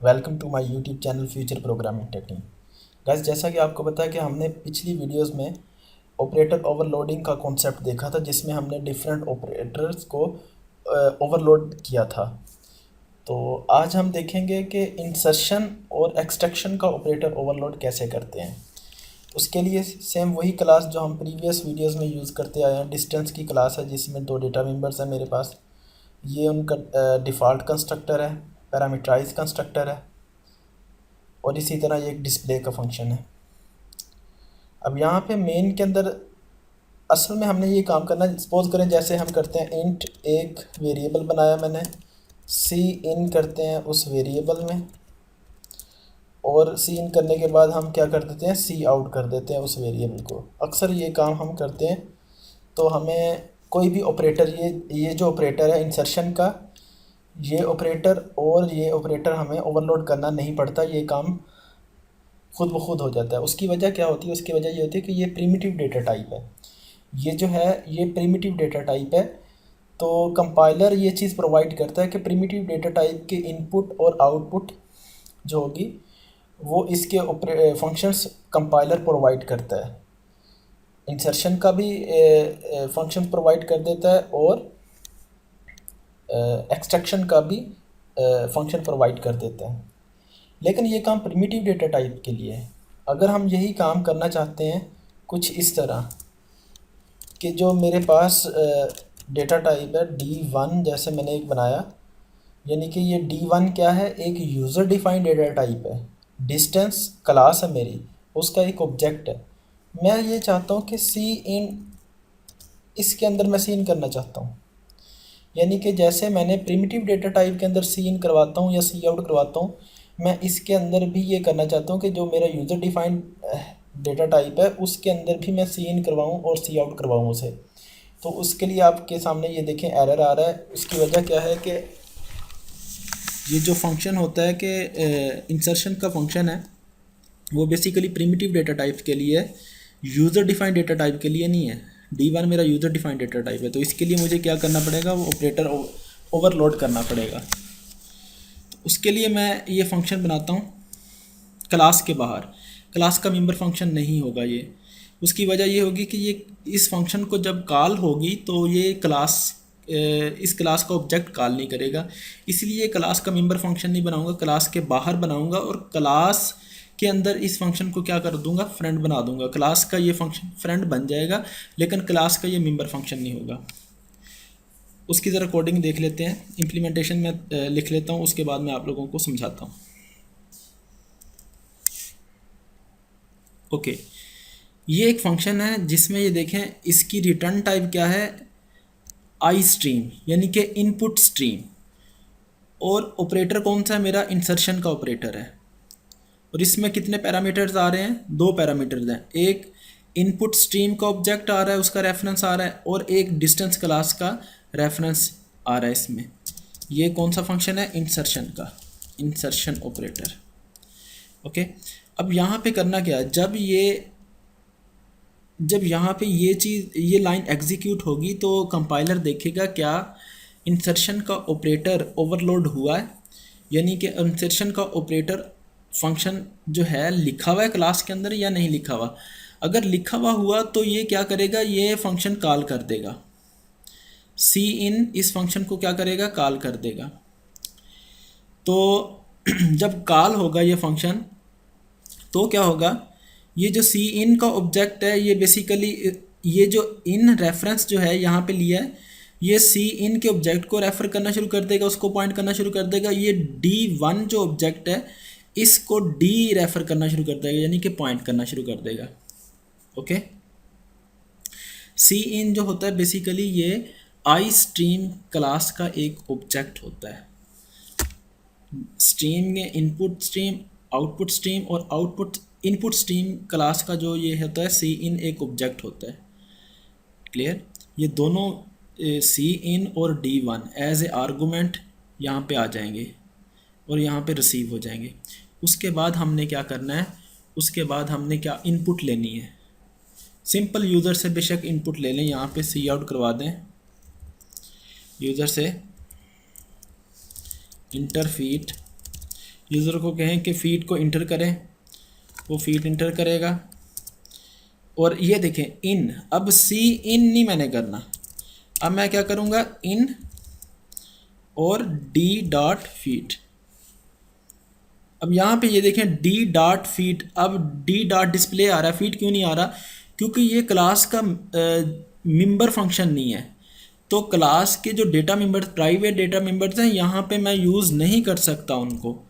Welcome to my YouTube channel future programming technique. Guys, जैसा कि आपको पता है कि हमने पिछली वीडियोस में ऑपरेटर ओवरलोडिंग का कॉन्सेप्ट देखा था, जिसमें हमने डिफरेंट ऑपरेटर्स को ओवरलोड किया था। तो आज हम देखेंगे कि इंसर्शन और एक्सट्रैक्शन का ऑपरेटर ओवरलोड कैसे करते हैं। उसके लिए सेम वही क्लास जो हम प्रीवियस वीडियोस में यूज़ करते आए हैं, डिस्टेंस की क्लास है, जिसमें दो डेटा मेंबर्स हैं मेरे पास। ये उनका डिफ़ॉल्ट कंस्ट्रक्टर है, पैरामीटराइज कंस्ट्रक्टर है, और इसी तरह ये एक डिस्प्ले का फंक्शन है। अब यहाँ पे मेन के अंदर असल में हमने ये काम करना है। सपोज करें जैसे हम करते हैं इंट, एक वेरिएबल बनाया मैंने, सी इन करते हैं उस वेरिएबल में, और सी इन करने के बाद हम क्या कर देते हैं, सी आउट कर देते हैं उस वेरिएबल को। अक्सर ये काम हम करते हैं। तो हमें कोई भी ऑपरेटर, ये जो ऑपरेटर है इंसर्शन का, ये ऑपरेटर और ये ऑपरेटर हमें ओवरलोड करना नहीं पड़ता, ये काम खुद ब खुद हो जाता है। उसकी वजह क्या होती है? उसकी वजह ये होती है कि ये प्रिमिटिव डेटा टाइप है। ये जो है ये प्रिमिटिव डेटा टाइप है। तो कंपाइलर ये चीज़ प्रोवाइड करता है कि प्रिमिटिव डेटा टाइप के इनपुट और आउटपुट जो होगी वो इसके फंक्शंस कंपाइलर प्रोवाइड करता है। इंसर्शन का भी फंक्शन प्रोवाइड कर देता है, और एक्सट्रैक्शन का भी फंक्शन प्रोवाइड कर देता है। लेकिन ये काम प्रिमिटिव डेटा टाइप के लिए है। अगर हम यही काम करना चाहते हैं कुछ इस तरह कि जो मेरे पास डेटा टाइप है D1, जैसे मैंने एक बनाया, यानी कि ये D1 क्या है, एक यूज़र डिफाइंड डेटा टाइप है। डिस्टेंस क्लास है मेरी, उसका एक ऑब्जेक्ट है। मैं ये चाहता हूँ कि सी इन, इसके अंदर मैं सी इन करना चाहता हूँ। यानी कि जैसे मैंने प्रिमिटिव डेटा टाइप के अंदर सी इन करवाता हूँ या सी आउट करवाता हूँ, मैं इसके अंदर भी ये करना चाहता हूँ कि जो मेरा यूज़र डिफाइंड डेटा टाइप है उसके अंदर भी मैं सी इन करवाऊँ और सी आउट करवाऊँ उसे। तो उसके लिए आपके सामने ये देखें एरर आ रहा है। उसकी वजह क्या है कि ये जो फंक्शन होता है कि इंसर्शन का फंक्शन है, वो बेसिकली प्रिमिटिव डेटा टाइप के लिए है, यूज़र डिफाइंड डेटा टाइप के लिए नहीं है। D1 मेरा यूज़र डिफाइंड डेटा टाइप है। तो इसके लिए मुझे क्या करना पड़ेगा, वो ऑपरेटर ओवरलोड करना पड़ेगा। तो उसके लिए मैं ये फंक्शन बनाता हूँ क्लास के बाहर। क्लास का मेंबर फंक्शन नहीं होगा ये। उसकी वजह ये होगी कि ये इस फंक्शन को जब कॉल होगी तो ये क्लास इस क्लास का ऑब्जेक्ट कॉल नहीं करेगा। इसलिए क्लास का मेंबर फंक्शन नहीं बनाऊंगा, क्लास के बाहर बनाऊंगा, और क्लास के अंदर इस फंक्शन को क्या कर दूंगा, फ्रेंड बना दूंगा। क्लास का ये फंक्शन फ्रेंड बन जाएगा, लेकिन क्लास का ये मेंबर फंक्शन नहीं होगा। उसकी ज़रा कोडिंग देख लेते हैं। इम्प्लीमेंटेशन में लिख लेता हूँ, उसके बाद मैं आप लोगों को समझाता हूँ। ओके, ये एक फंक्शन है जिसमें ये देखें इसकी रिटर्न टाइप क्या है, आई स्ट्रीम, यानी कि इनपुट स्ट्रीम। और ऑपरेटर कौन सा है मेरा, इंसर्शन का ऑपरेटर है। और इसमें कितने पैरामीटर्स आ रहे हैं, दो पैरामीटर्स हैं। एक इनपुट स्ट्रीम का ऑब्जेक्ट आ रहा है, उसका रेफरेंस आ रहा है, और एक डिस्टेंस क्लास का रेफरेंस आ रहा है इसमें। ये कौन सा फंक्शन है, इंसर्शन का, इंसर्शन ऑपरेटर। ओके, अब यहाँ पे करना क्या है, जब यहाँ पे ये लाइन एग्जीक्यूट होगी तो कंपाइलर देखेगा क्या इंसर्शन का ऑपरेटर ओवरलोड हुआ है, यानी कि इंसर्शन का ऑपरेटर फंक्शन जो है लिखा हुआ है क्लास के अंदर या नहीं लिखा हुआ। अगर लिखा हुआ तो ये क्या करेगा, ये फंक्शन कॉल कर देगा। सी इन इस फंक्शन को क्या करेगा, कॉल कर देगा। तो जब कॉल होगा ये फंक्शन, तो क्या होगा, ये जो सी इन का ऑब्जेक्ट है, ये बेसिकली ये जो इन रेफरेंस जो है यहाँ पे लिया है, ये सी इन के ऑब्जेक्ट को रेफर करना शुरू कर देगा, उसको पॉइंट करना शुरू कर देगा। ये D1 जो ऑब्जेक्ट है इसको D रेफर करना शुरू कर देगा, यानी कि पॉइंट करना शुरू कर देगा। ओके, सी इन जो होता है बेसिकली ये आई स्ट्रीम क्लास का एक ऑब्जेक्ट होता है। स्ट्रीम में इनपुट स्ट्रीम, आउटपुट स्ट्रीम, और आउटपुट इनपुट स्ट्रीम क्लास का जो ये होता है सी इन एक ऑब्जेक्ट होता है। क्लियर, ये दोनों सी इन और D1 एज ए आर्गूमेंट यहाँ पे आ जाएंगे और यहाँ पे रिसीव हो जाएंगे। उसके बाद हमने क्या करना है, उसके बाद हमने क्या इनपुट लेनी है। सिंपल यूज़र से बेशक इनपुट ले लें, यहाँ पे सी आउट करवा दें, यूज़र से इंटरफीट यूज़र को कहें कि फ़ीट को इंटर करें, वो फ़ीट इंटर करेगा। और ये देखें इन, अब सी इन नहीं मैंने करना, अब मैं क्या करूँगा इन और डी डॉट फीट। अब यहाँ पे ये देखें डी डॉट फीट, अब डी डॉट डिस्प्ले आ रहा है, फीट क्यों नहीं आ रहा? क्योंकि ये क्लास का मेंबर फंक्शन नहीं है। तो क्लास के जो data members, private data members हैं, यहाँ पे मैं यूज़ नहीं कर सकता उनको।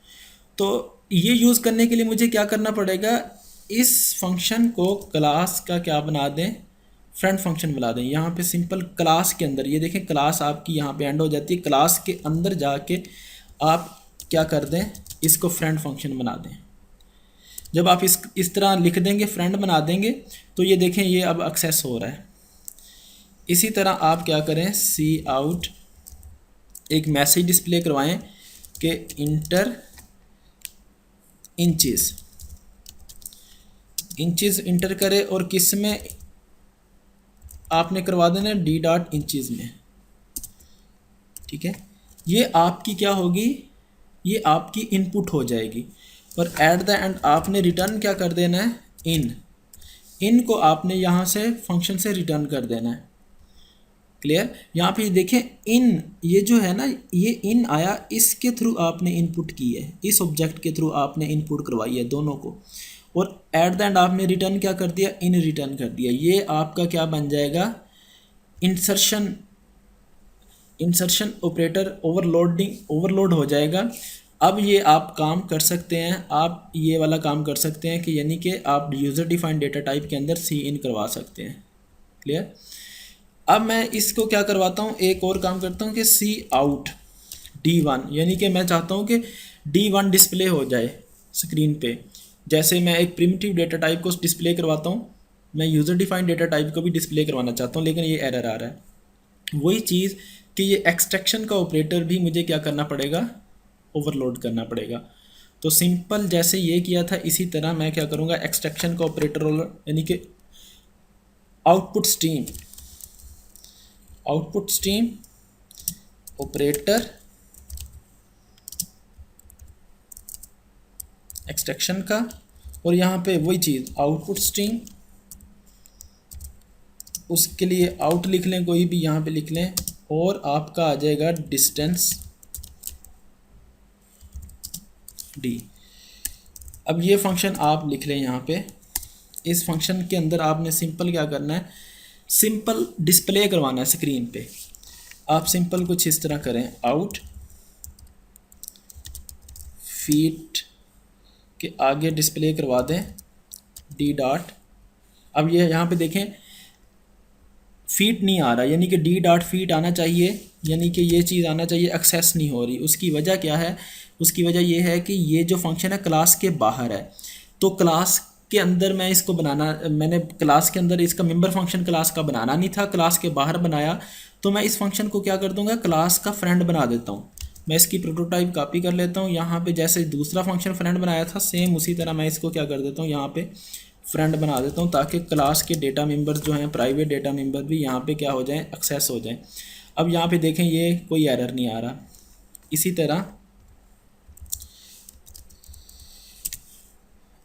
तो ये यूज़ करने के लिए मुझे क्या करना पड़ेगा, इस फंक्शन को क्लास का क्या बना दें, फ्रंट फंक्शन बना दें। यहाँ पे सिंपल क्लास के अंदर, ये देखें क्लास आपकी यहाँ पे एंड हो जाती है, क्लास के अंदर जाके आप क्या कर दें, इसको फ्रंट फंक्शन बना दें। जब आप इस तरह लिख देंगे, फ्रंट बना देंगे, तो ये देखें ये अब एक्सेस हो रहा है। इसी तरह आप क्या करें, सी आउट एक मैसेज डिस्प्ले करवाएं कि इंटर इंचेस, इंचेस इंटर करें, और किस में आपने करवा देना, डी डॉट इंचेस में। ठीक है, ये आपकी क्या होगी, ये आपकी इनपुट हो जाएगी। और एट द एंड आपने रिटर्न क्या कर देना है, इन को आपने यहाँ से फंक्शन से रिटर्न कर देना है। क्लियर? यहाँ पे देखें इन, ये जो है ना, ये इन आया, इसके थ्रू आपने इनपुट की है, इस ऑब्जेक्ट के थ्रू आपने इनपुट करवाई है दोनों को। और एट द एंड आपने रिटर्न क्या कर दिया, इन रिटर्न कर दिया। ये आपका क्या बन जाएगा, इंसर्शन, इंसर्शन ऑपरेटर ओवरलोड हो जाएगा। अब ये आप काम कर सकते हैं, आप ये वाला काम कर सकते हैं कि यानी कि आप यूज़र डिफाइंड डेटा टाइप के अंदर सी इन करवा सकते हैं। क्लियर? अब मैं इसको क्या करवाता हूँ, एक और काम करता हूँ कि सी आउट D1, यानी कि मैं चाहता हूँ कि D1 डिस्प्ले हो जाए स्क्रीन पे। जैसे मैं एक प्रिमिटिव डेटा टाइप को डिस्प्ले करवाता हूँ, मैं यूज़र डिफाइंड डेटा टाइप को भी डिस्प्ले करवाना चाहता हूँ, लेकिन ये एरर आ रहा है। वही चीज़ कि ये एक्सट्रैक्शन का ऑपरेटर भी मुझे क्या करना पड़ेगा, ओवरलोड करना पड़ेगा। तो सिंपल जैसे ये किया था, इसी तरह मैं क्या करूँगा, एक्सट्रैक्शन का ऑपरेटर यानी कि आउटपुट स्ट्रीम ऑपरेटर एक्सट्रैक्शन का, और यहाँ पे वही चीज़ आउटपुट स्ट्रीम, उसके लिए आउट लिख लें, कोई भी यहाँ पे लिख लें, और आपका आ जाएगा डिस्टेंस डी। अब ये फंक्शन आप लिख लें यहाँ पे। इस फंक्शन के अंदर आपने सिंपल क्या करना है, सिंपल डिस्प्ले करवाना है स्क्रीन पे। आप सिंपल कुछ इस तरह करें, आउट फीट के आगे डिस्प्ले करवा दें डी डॉट। अब ये यहाँ पे देखें फीट नहीं आ रहा, यानी कि डी डॉट फीट आना चाहिए, यानी कि ये चीज़ आना चाहिए, एक्सेस नहीं हो रही। उसकी वजह क्या है, उसकी वजह ये है कि ये जो फंक्शन है क्लास के बाहर है। तो क्लास के अंदर मैं इसको बनाना, मैंने क्लास के अंदर इसका मेंबर फंक्शन क्लास का बनाना नहीं था, क्लास के बाहर बनाया। तो मैं इस फंक्शन को क्या कर दूंगा, क्लास का फ्रेंड बना देता हूँ। मैं इसकी प्रोटोटाइप कॉपी कर लेता हूँ, यहाँ पे जैसे दूसरा फंक्शन फ्रेंड बनाया था, सेम उसी तरह मैं इसको क्या कर देता हूँ, यहाँ पे फ्रेंड बना देता हूँ, ताकि क्लास के डेटा मेंबर्स जो हैं, प्राइवेट डेटा मेंबर भी यहाँ पे क्या हो जाएं, एक्सेस हो जाएं। अब यहाँ पे देखें ये कोई एरर नहीं आ रहा। इसी तरह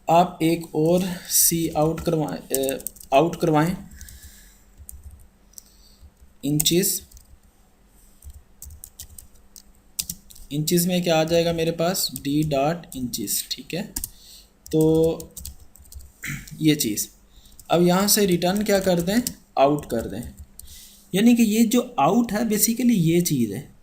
आप एक और सी आउट करवाएं इंचेस में क्या आ जाएगा मेरे पास, डी डॉट इंचेस। ठीक है, तो ये चीज़ अब यहाँ से रिटर्न क्या कर दें, आउट कर दें। यानी कि ये जो आउट है बेसिकली ये चीज़ है,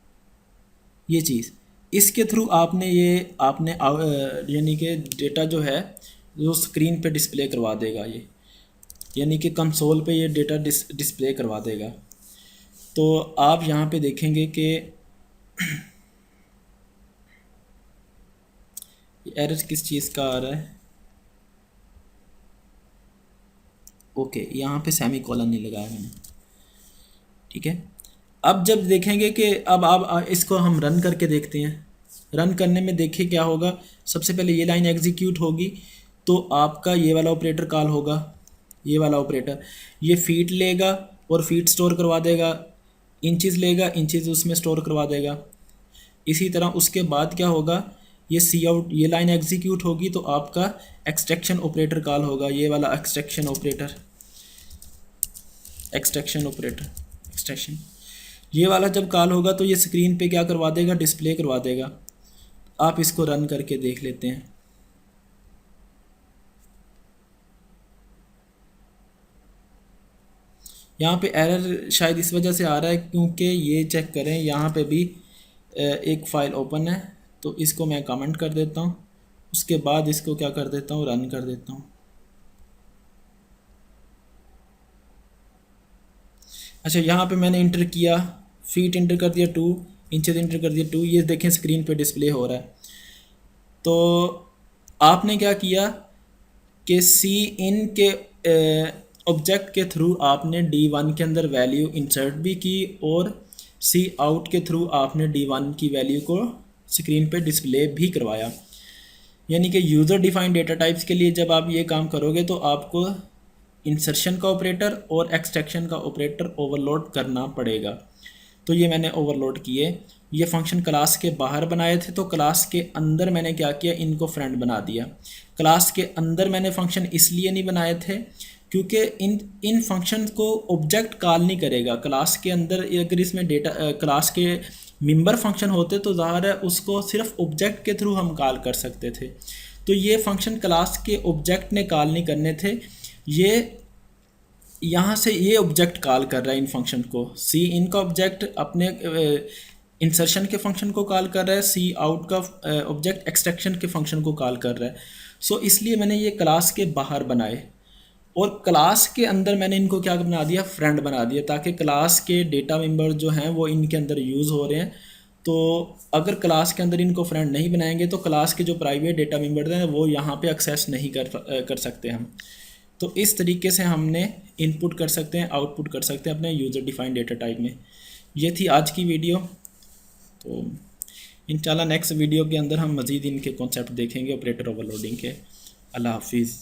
ये चीज़ इसके थ्रू आपने यानी कि डेटा जो है जो स्क्रीन पे डिस्प्ले करवा देगा ये, यानी कि कंसोल पे ये डेटा डिस्प्ले करवा देगा। तो आप यहाँ पे देखेंगे कि एरर किस चीज़ का आ रहा है, ओके यहाँ पे सेमी कॉलन नहीं लगाया मैंने। ठीक है, अब जब देखेंगे कि अब आप इसको हम रन करके देखते हैं। रन करने में देखिए क्या होगा, सबसे पहले ये लाइन एग्जीक्यूट होगी, तो आपका ये वाला ऑपरेटर कॉल होगा, ये वाला ऑपरेटर ये फीट लेगा और फीट स्टोर करवा देगा, इंचेस लेगा, इंचेस उसमें स्टोर करवा देगा। इसी तरह उसके बाद क्या होगा, ये सी आउट, ये लाइन एग्जीक्यूट होगी तो आपका एक्सट्रैक्शन ऑपरेटर कॉल होगा, ये वाला एक्सट्रैक्शन ऑपरेटर, एक्सट्रैक्शन ये वाला जब कॉल होगा तो ये स्क्रीन पे क्या करवा देगा, डिस्प्ले करवा देगा। आप इसको रन करके देख लेते हैं। यहाँ पे एरर शायद इस वजह से आ रहा है क्योंकि ये चेक करें, यहाँ पे भी एक फ़ाइल ओपन है, तो इसको मैं कमेंट कर देता हूँ, उसके बाद इसको क्या कर देता हूँ, रन कर देता हूँ। अच्छा, यहाँ पे मैंने इंटर किया, फीट इंटर कर दिया 2, इंचेस इंटर कर दिया 2, ये देखें स्क्रीन पे डिस्प्ले हो रहा है। तो आपने क्या किया कि सी इन के ऑब्जेक्ट के थ्रू आपने D1 के अंदर वैल्यू इंसर्ट भी की और सी आउट के थ्रू आपने D1 की वैल्यू को स्क्रीन पे डिस्प्ले भी करवाया। यानी कि यूज़र डिफाइंड डेटा टाइप्स के लिए जब आप ये काम करोगे तो आपको इंसर्शन का ऑपरेटर और एक्सट्रैक्शन का ऑपरेटर ओवरलोड करना पड़ेगा। तो ये मैंने ओवरलोड किए। ये फंक्शन क्लास के बाहर बनाए थे, तो क्लास के अंदर मैंने क्या किया, इनको फ्रेंड बना दिया। क्लास के अंदर मैंने फंक्शन इसलिए नहीं बनाए थे क्योंकि इन फंक्शन को ऑब्जेक्ट कॉल नहीं करेगा क्लास के अंदर। अगर इसमें डेटा क्लास के मेंबर फंक्शन होते तो ज़ाहिर है उसको सिर्फ ऑब्जेक्ट के थ्रू हम कॉल कर सकते थे। तो ये फंक्शन क्लास के ऑब्जेक्ट ने कॉल नहीं करने थे, ये यहाँ से ये ऑब्जेक्ट कॉल कर रहा है इन फंक्शन को। सी इन का ऑब्जेक्ट अपने इंसर्शन के फंक्शन को कॉल कर रहा है, सी आउट का ऑब्जेक्ट एक्सट्रैक्शन के फंक्शन को कॉल कर रहा है। सो इसलिए मैंने ये क्लास के बाहर बनाए और क्लास के अंदर मैंने इनको क्या बना दिया, फ्रेंड बना दिया, ताकि क्लास के डेटा मेंबर जो हैं वो इनके अंदर यूज़ हो रहे हैं। तो अगर क्लास के अंदर इनको फ्रेंड नहीं बनाएंगे तो क्लास के जो प्राइवेट डेटा मेंबर हैं वो यहाँ पे एक्सेस नहीं कर सकते हम। तो इस तरीके से हमने इनपुट कर सकते हैं, आउटपुट कर सकते हैं अपने यूज़र डिफाइंड डेटा टाइप में। ये थी आज की वीडियो। तो इंशाल्लाह नेक्स्ट वीडियो के अंदर हम मज़ीद इनके कॉन्सेप्ट देखेंगे ऑपरेटर ओवरलोडिंग के। अल्लाह हाफिज़।